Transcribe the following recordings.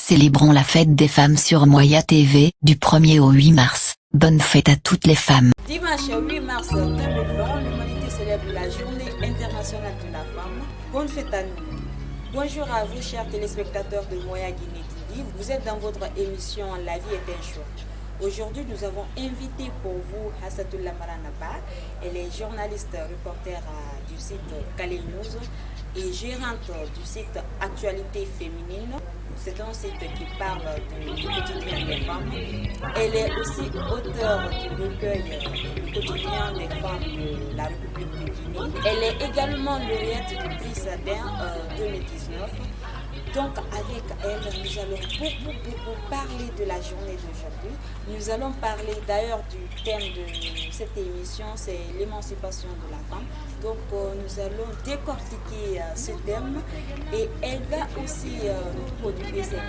Célébrons la fête des femmes sur Moya TV, du 1er au 8 mars. Bonne fête à toutes les femmes. Dimanche 8 mars 2020, l'humanité célèbre la journée internationale de la femme. Bonne fête à nous. Bonjour à vous, chers téléspectateurs de Moya Guinée TV. Vous êtes dans votre émission La vie est un choix. Aujourd'hui, nous avons invité pour vous Hassatoula Maranaba. Elle est journaliste, reporter du site Calais News et gérante du site Actualité Féminine. C'est un site qui parle du quotidien des femmes. Elle est aussi auteure du recueil Le quotidien des femmes de la République de Guinée. Elle est également lauréate du prix Sadin 2019. Donc avec elle, nous allons beaucoup parler de la journée d'aujourd'hui. Nous allons parler d'ailleurs du thème de cette émission, c'est l'émancipation de la femme. Donc nous allons décortiquer ce thème et elle va aussi nous prodiguer ses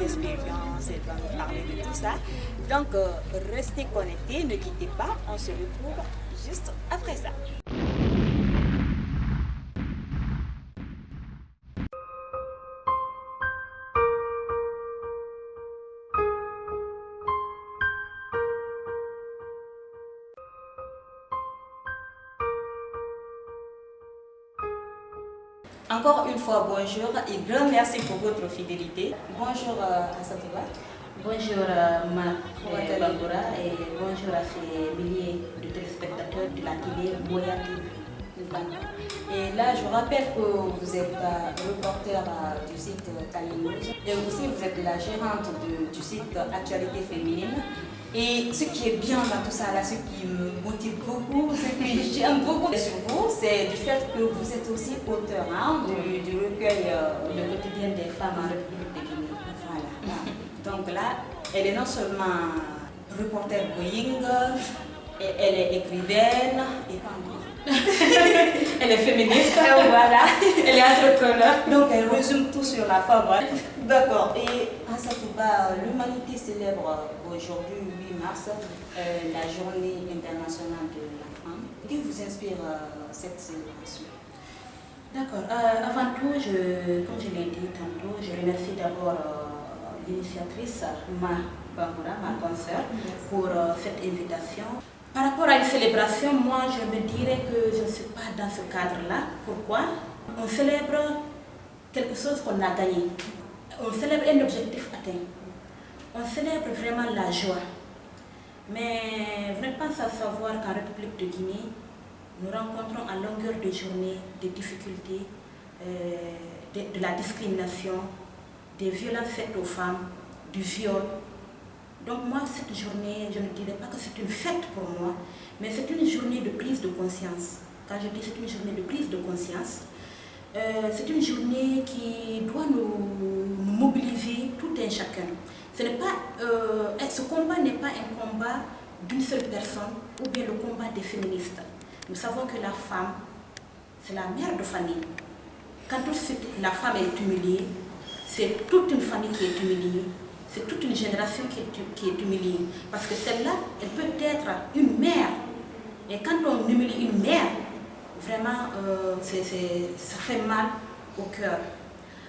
expériences, elle va nous parler de tout ça. Donc restez connectés, ne quittez pas, on se retrouve juste après ça. Encore une fois, bonjour et grand merci pour votre fidélité. Bonjour Hassatoula. Bonjour Bangura et bonjour à ces milliers de téléspectateurs de la télé Moya TV. Et là, je rappelle que vous êtes reporter du site Calais News et aussi vous êtes la gérante du site Actualité Féminine. Et ce qui est bien dans tout ça, là, ce qui me motive beaucoup, ce que j'aime beaucoup sur vous, c'est du fait que vous êtes aussi auteur du recueil Le quotidien des femmes en République de Guinée. Voilà. Donc là, elle est non seulement reporter Boeing, et elle est écrivaine, et pas encore. Elle est féministe, voilà. Elle est entrepreneur. Donc elle résume tout sur la femme. D'accord. Et Hassatoula, l'humanité célèbre aujourd'hui, 8 mars, la journée internationale de la femme. Qu'est-ce qui vous inspire cette célébration? D'accord. Avant tout, comme je l'ai dit tantôt, je remercie d'abord l'initiatrice, Bangura, ma consoeur, pour cette invitation. Par rapport à une célébration, moi je me dirais que je ne suis pas dans ce cadre-là. Pourquoi? On célèbre quelque chose qu'on a gagné. On célèbre un objectif atteint. On célèbre vraiment la joie. Mais vous n'êtes pas sans savoir qu'en République de Guinée, nous rencontrons à longueur de journée des difficultés, de la discrimination, des violences faites aux femmes, du viol. Donc moi, cette journée, je ne dirais pas que c'est une fête pour moi, mais c'est une journée de prise de conscience. Quand je dis c'est une journée de prise de conscience, c'est une journée qui doit nous mobiliser tout un chacun. Ce combat n'est pas un combat d'une seule personne ou bien le combat des féministes. Nous savons que la femme, c'est la mère de famille. Quand la femme est humiliée, c'est toute une famille qui est humiliée. C'est toute une génération qui est humiliée. Parce que celle-là, elle peut être une mère. Et quand on humilie une mère, vraiment, ça fait mal au cœur.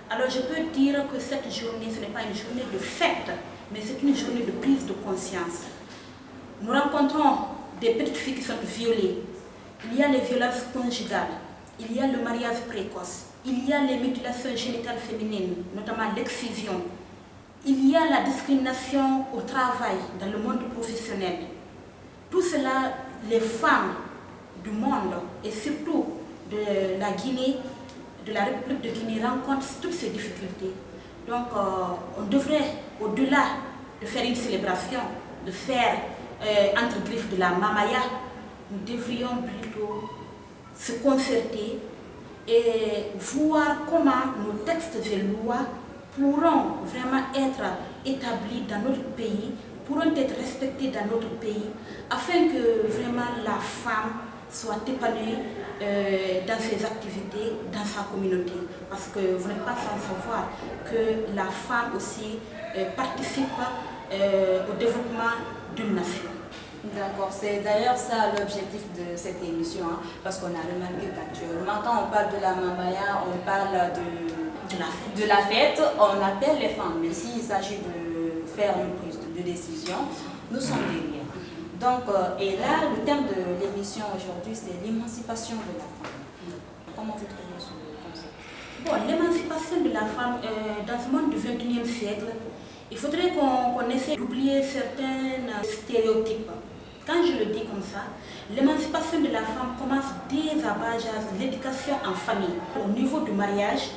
Alors je peux dire que cette journée, ce n'est pas une journée de fête, mais c'est une journée de prise de conscience. Nous rencontrons des petites filles qui sont violées. Il y a les violences conjugales. Il y a le mariage précoce. Il y a les mutilations génitales féminines, notamment l'excision. Il y a la discrimination au travail, dans le monde professionnel. Tout cela, les femmes du monde et surtout de la Guinée, de la République de Guinée rencontrent toutes ces difficultés. Donc on devrait, au-delà de faire une célébration, de faire entre griffes de la mamaya, nous devrions plutôt se concerter et voir comment nos textes et lois pourront vraiment être établis dans notre pays, pourront être respectés dans notre pays, afin que vraiment la femme soit épanouie dans ses activités, dans sa communauté. Parce que vous n'êtes pas sans savoir que la femme aussi participe au développement d'une nation. D'accord, c'est d'ailleurs ça l'objectif de cette émission, parce qu'on a remarqué qu'actuellement, quand on parle de la Mambaya, on parle de la fête. On appelle les femmes, mais s'il s'agit de faire une prise de décision, nous sommes derrière. Donc, et là, le thème de l'émission aujourd'hui, c'est l'émancipation de la femme. Comment vous trouvez ce concept? Bon, l'émancipation de la femme, dans ce monde du XXIe siècle, il faudrait qu'on essaie d'oublier certains stéréotypes. Quand je le dis comme ça, l'émancipation de la femme commence dès à bas âge, l'éducation en famille. Au niveau du mariage,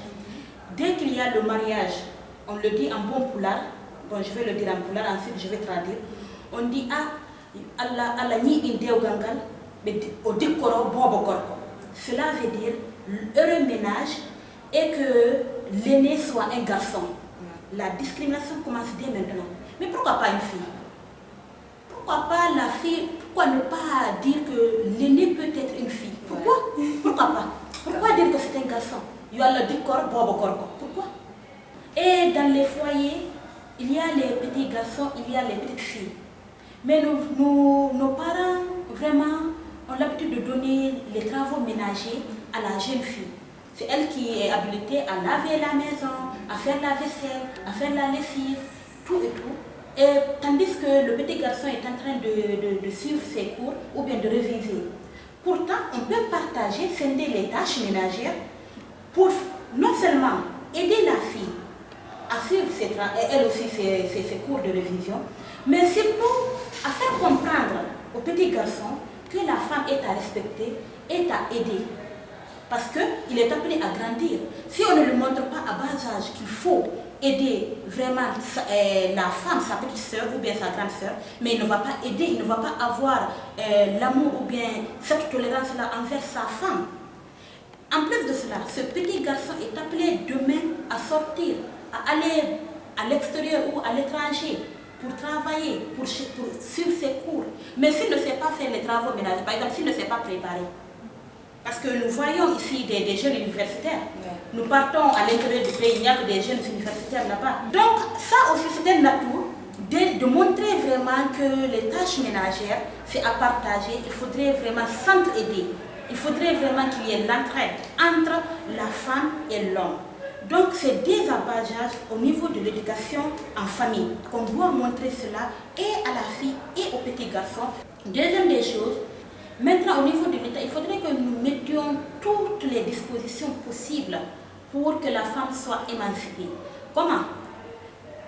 dès qu'il y a le mariage, on le dit en bon poulard, bon je vais le dire en poulard, ensuite je vais traduire, on dit Allah ni indéo gangal, au dikoro bobo korko. Cela veut dire l'heureux ménage et que l'aîné soit un garçon. La discrimination commence dès maintenant. Mais pourquoi pas une fille? Pourquoi pas la fille? Pourquoi ne pas dire que l'aîné peut être une fille? Pourquoi? Pourquoi pas? Pourquoi dire que c'est un garçon? Il y a le décor, pourquoi? Et dans les foyers, il y a les petits garçons, il y a les petites filles. Mais nos parents, vraiment, ont l'habitude de donner les travaux ménagers à la jeune fille. C'est elle qui est habilitée à laver la maison, à faire la vaisselle, à faire la lessive, tout et tout. Et tandis que le petit garçon est en train de suivre ses cours ou bien de réviser. Pourtant, on peut partager, scinder les tâches ménagères pour non seulement aider la fille à suivre elle aussi ses cours de révision, mais surtout à faire comprendre au petit garçon que la femme est à respecter, est à aider. Parce qu'il est appelé à grandir. Si on ne lui montre pas à bas âge qu'il faut aider vraiment la femme, sa petite soeur ou bien sa grande soeur, mais il ne va pas aider, il ne va pas avoir l'amour ou bien cette tolérance-là envers sa femme. En plus de cela, ce petit garçon est appelé demain à sortir, à aller à l'extérieur ou à l'étranger pour travailler, pour suivre ses cours. Mais s'il ne sait pas faire les travaux ménagers, par exemple, s'il ne sait pas préparer, parce que nous voyons ici des jeunes universitaires. Nous partons à l'intérieur du pays, il n'y a que des jeunes universitaires là-bas. Donc ça aussi c'est un atout de montrer vraiment que les tâches ménagères, c'est à partager. Il faudrait vraiment s'entraider. Il faudrait vraiment qu'il y ait l'entraide entre la femme et l'homme. Donc c'est dès à bas âge, au niveau de l'éducation en famille, qu'on doit montrer cela et à la fille et au petit garçon. Deuxième des choses, maintenant, au niveau de l'État, il faudrait que nous mettions toutes les dispositions possibles pour que la femme soit émancipée. Comment?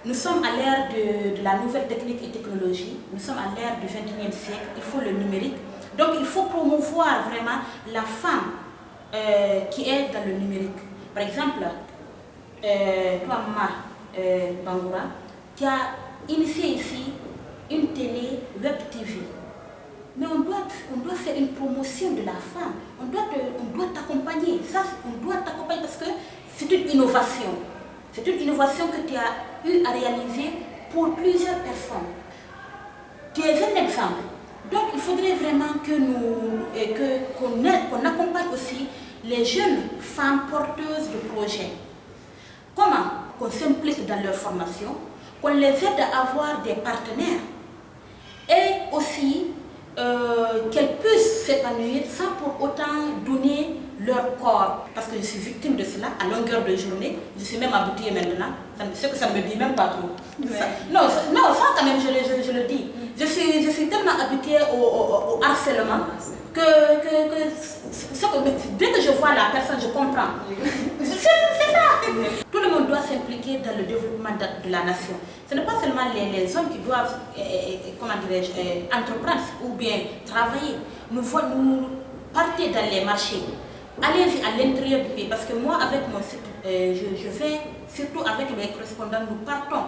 Nous sommes à l'ère de la nouvelle technique et technologie, nous sommes à l'ère du XXIe siècle, il faut le numérique. Donc il faut promouvoir vraiment la femme qui est dans le numérique. Par exemple, toi, Bangoura, tu as initié ici une télé web TV. Mais on doit faire une promotion de la femme. On doit t'accompagner. Ça, on doit t'accompagner parce que c'est une innovation. C'est une innovation que tu as eu à réaliser pour plusieurs personnes. Tu es un exemple. Donc, il faudrait vraiment qu'on accompagne aussi les jeunes femmes porteuses de projets. Comment? Qu'on s'implique dans leur formation, qu'on les aide à avoir des partenaires et aussi qu'elles puissent s'épanouir sans pour autant donner leur corps. Parce que je suis victime de cela à longueur de journée. Je suis même habituée maintenant. C'est que ça ne me dit même pas trop. Ouais. Ça quand même, je le dis. Je suis tellement habituée au harcèlement que dès que je vois la personne, je comprends. C'est ça. Tout le monde doit s'impliquer dans le développement de la nation. Ce n'est pas seulement les hommes qui doivent entreprendre ou bien travailler. Nous partons dans les marchés. Allez-y à l'intérieur du pays. Parce que moi, avec mon site, je vais, surtout avec mes correspondants, nous partons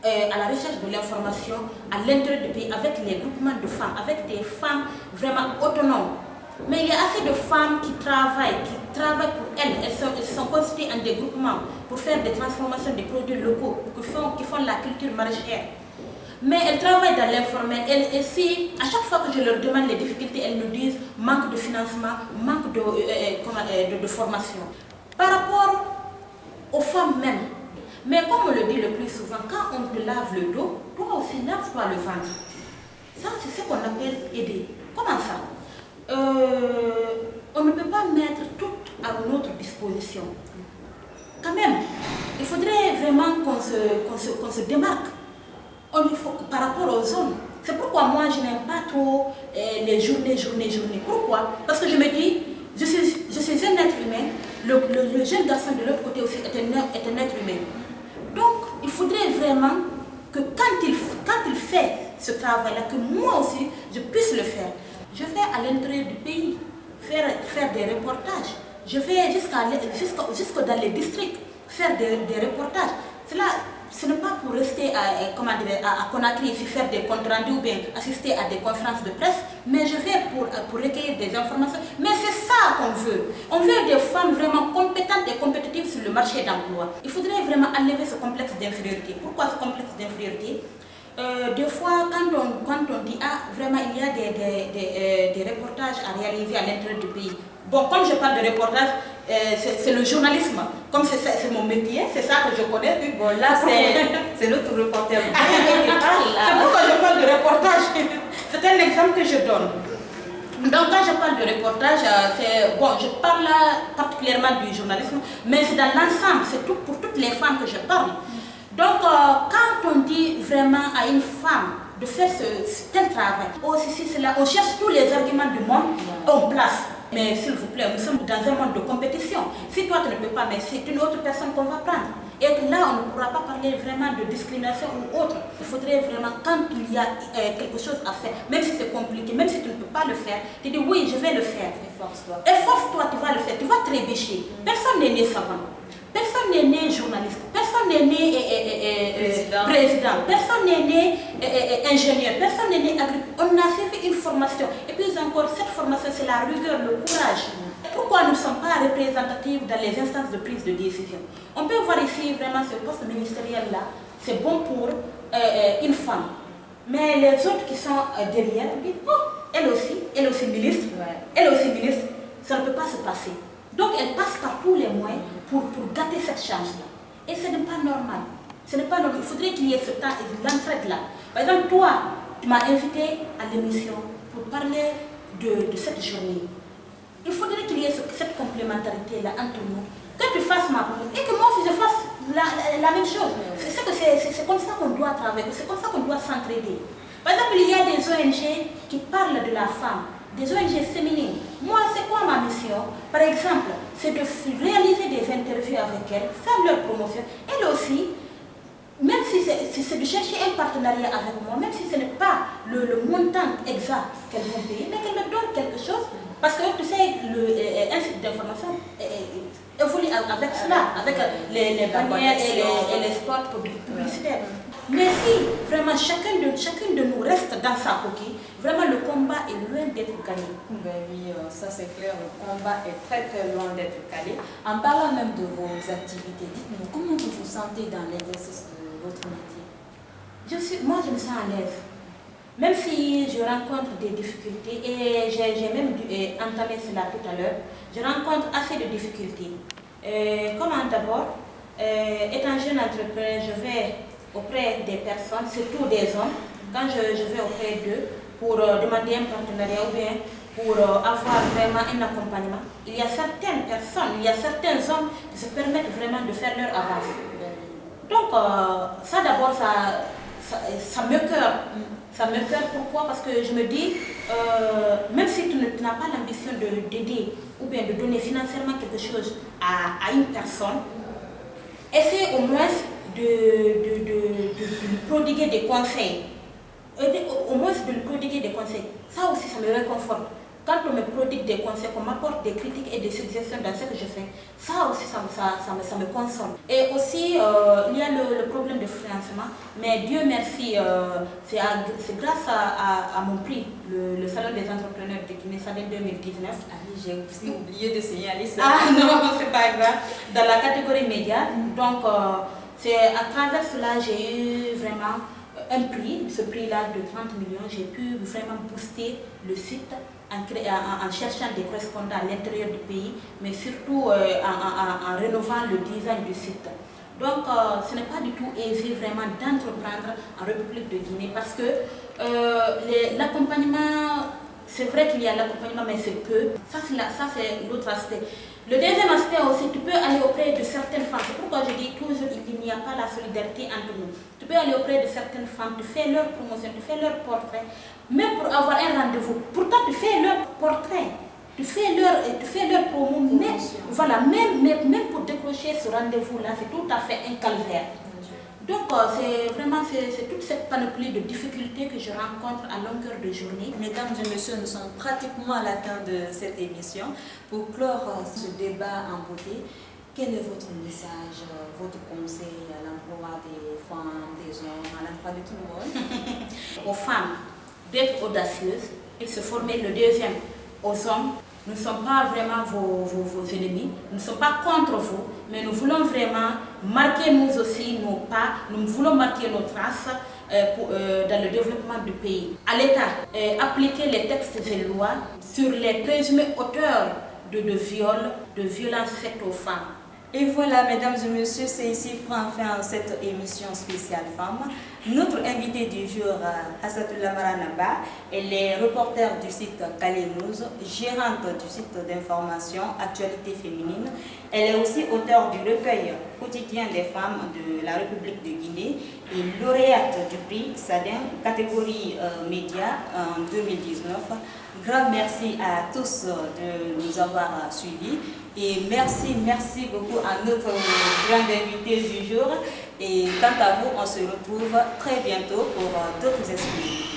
à la recherche de l'information à l'intérieur du pays avec les groupements de femmes, avec des femmes vraiment autonomes. Mais il y a assez de femmes qui travaillent pour elles. Elles sont constituées en des groupements pour faire des transformations des produits locaux, qui font la culture maraîchère. Mais elles travaillent dans l'informel. Et si, à chaque fois que je leur demande les difficultés, elles nous disent manque de financement, manque de formation. Par rapport aux femmes même, mais comme on le dit le plus souvent, quand on te lave le dos, toi aussi lave-toi le ventre. Ça, c'est ce qu'on appelle aider. Comment ça? On ne peut pas mettre tout à notre disposition. quand même, il faudrait vraiment qu'on se démarque par rapport aux hommes. C'est pourquoi moi je n'aime pas trop les journées. Pourquoi? Parce que je me dis, je suis un être humain, le jeune garçon de l'autre côté aussi est un être humain. Donc il faudrait vraiment que quand il fait ce travail-là, que moi aussi je puisse le faire. Je vais à l'intérieur du pays faire des reportages. Je vais jusqu'à dans les districts faire des reportages. Ce n'est pas pour rester à Conakry ici faire des comptes rendus ou bien assister à des conférences de presse, mais je vais pour recueillir des informations. Mais c'est ça qu'on veut. On veut des femmes vraiment compétentes et compétitives sur le marché d'emploi. Il faudrait vraiment enlever ce complexe d'infériorité. Pourquoi ce complexe d'infériorité? Des fois, quand on dit vraiment il y a des reportages à réaliser à l'intérieur du pays. Bon, comme je parle de reportage, c'est le journalisme. Comme c'est mon métier, c'est ça que je connais. Bon, là, c'est notre reporter. C'est pourquoi je parle de reportage. C'est un exemple que je donne. Donc, quand je parle de reportage, je parle particulièrement du journalisme, mais c'est dans l'ensemble, c'est pour toutes les femmes que je parle. Donc, quand on dit vraiment à une femme de faire tel travail, on cherche tous les arguments du monde, on place. Mais s'il vous plaît, nous sommes dans un monde de compétition. Si toi tu ne peux pas, mais c'est une autre personne qu'on va prendre. Et là, on ne pourra pas parler vraiment de discrimination ou autre. Il faudrait vraiment, quand il y a quelque chose à faire, même si c'est compliqué, même si tu ne peux pas le faire, tu dis oui, je vais le faire. Efforce-toi, tu vas le faire, tu vas trébucher. Personne n'est né savant. Personne n'est né journaliste, personne n'est né président, personne n'est né ingénieur, personne n'est né agriculteur. On a fait une formation. Et puis encore, cette formation, c'est la rigueur, le courage. Pourquoi nous ne sommes pas représentatifs dans les instances de prise de décision? On peut voir ici vraiment ce poste ministériel-là, c'est bon pour une femme. Mais les autres qui sont derrière, elle aussi ministre, ça ne peut pas se passer. Donc elle passe par tous les moyens pour gâter cette chance-là. Et ce n'est pas normal. Ce n'est pas normal. Il faudrait qu'il y ait ce temps et l'entraide-là. Par exemple, toi, tu m'as invité à l'émission pour parler de cette journée. Il faudrait qu'il y ait cette complémentarité-là entre nous. Que tu fasses ma promotion et que moi aussi je fasse la même chose. C'est comme ça qu'on doit travailler, c'est comme ça qu'on doit s'entraider. Par exemple, il y a des ONG qui parlent de la femme, des ONG féminines. Moi, c'est quoi ma mission? Par exemple, c'est de réaliser des interviews avec elles, faire leur promotion. Elles aussi, même si c'est de chercher un partenariat avec moi, même si ce n'est pas le montant exact qu'elles vont payer, mais qu'elles me donnent quelque chose. Parce que tu sais, un site d'information évolue avec cela, avec les bannières et les spots publicitaires. Mais si vraiment chacune de nous reste dans sa coquille, vraiment le combat est loin d'être gagné. Ben oui, ça c'est clair, le combat est très très loin d'être gagné. En parlant même de vos activités, dites-nous comment vous vous sentez dans l'exercice de votre métier? Moi je me sens à l'aise. Même si je rencontre des difficultés, et j'ai même entamé cela tout à l'heure, je rencontre assez de difficultés. Comment d'abord, étant jeune entrepreneur, je vais auprès des personnes, surtout des hommes, quand je vais auprès d'eux pour demander un partenariat ou bien pour avoir vraiment un accompagnement. Il y a certaines personnes, il y a certains hommes qui se permettent vraiment de faire leur avance. Donc ça d'abord, ça me cœur. Ça me cœur, pourquoi? Parce que je me dis, même si tu n'as pas l'ambition d'aider ou bien de donner financièrement quelque chose à une personne, essaie au moins de lui prodiguer des conseils. Au moins de lui prodiguer des conseils. Ça aussi, ça me réconforte. Quand on me prodigue des conseils, qu'on m'apporte des critiques et des suggestions dans ce que je fais, ça aussi, ça me console. Et aussi, il y a le problème de financement, mais Dieu merci, c'est grâce à mon prix, le Salon des entrepreneurs de Guinée, Salon 2019. Ah oui, j'ai aussi oublié de signaler ça. Ah non, c'est pas grave. Dans la catégorie média, donc c'est à travers cela, j'ai eu vraiment un prix, ce prix-là de 30 millions, j'ai pu vraiment booster le site en cherchant des correspondants à l'intérieur du pays, mais surtout en rénovant le design du site. Donc ce n'est pas du tout aisé vraiment d'entreprendre en République de Guinée parce que l'accompagnement, c'est vrai qu'il y a l'accompagnement, mais c'est peu. Ça c'est l'autre aspect. Le deuxième aspect aussi, tu peux aller auprès de certaines femmes. C'est pourquoi je dis toujours il n'y a pas la solidarité entre nous. Tu peux aller auprès de certaines femmes, tu fais leur promotion, tu fais leur portrait, même pour avoir un rendez-vous. Pourtant, tu fais leur portrait, tu fais leur promo, mais voilà, même pour décrocher ce rendez-vous-là, c'est tout à fait un calvaire. Donc, c'est toute cette panoplie de difficultés que je rencontre à longueur de journée. Mesdames et messieurs, nous sommes pratiquement à la fin de cette émission. Pour clore ce débat en beauté, quel est votre message, votre conseil à l'endroit des femmes, des hommes, à l'endroit de tout le monde? Aux femmes, d'être audacieuses et se former. Le deuxième, aux hommes, nous ne sommes pas vraiment vos ennemis, nous ne sommes pas contre vous, mais nous voulons vraiment marquer nous aussi nos pas, nous voulons marquer nos traces dans le développement du pays. À l'État, appliquer les textes et lois sur les présumés auteurs de viols, de violences faites aux femmes. Et voilà, mesdames et messieurs, c'est ici prend fin cette émission spéciale femmes. Notre invitée du jour, Hassatoula Maranaba, elle est reporter du site Calais News, gérante du site d'information Actualité Féminine. Elle est aussi auteure du recueil quotidien des femmes de la République de Guinée et lauréate du prix Sadin, catégorie média en 2019. Grand merci à tous de nous avoir suivis. Et merci beaucoup à notre grande invitée du jour. Et quant à vous, on se retrouve très bientôt pour d'autres explications.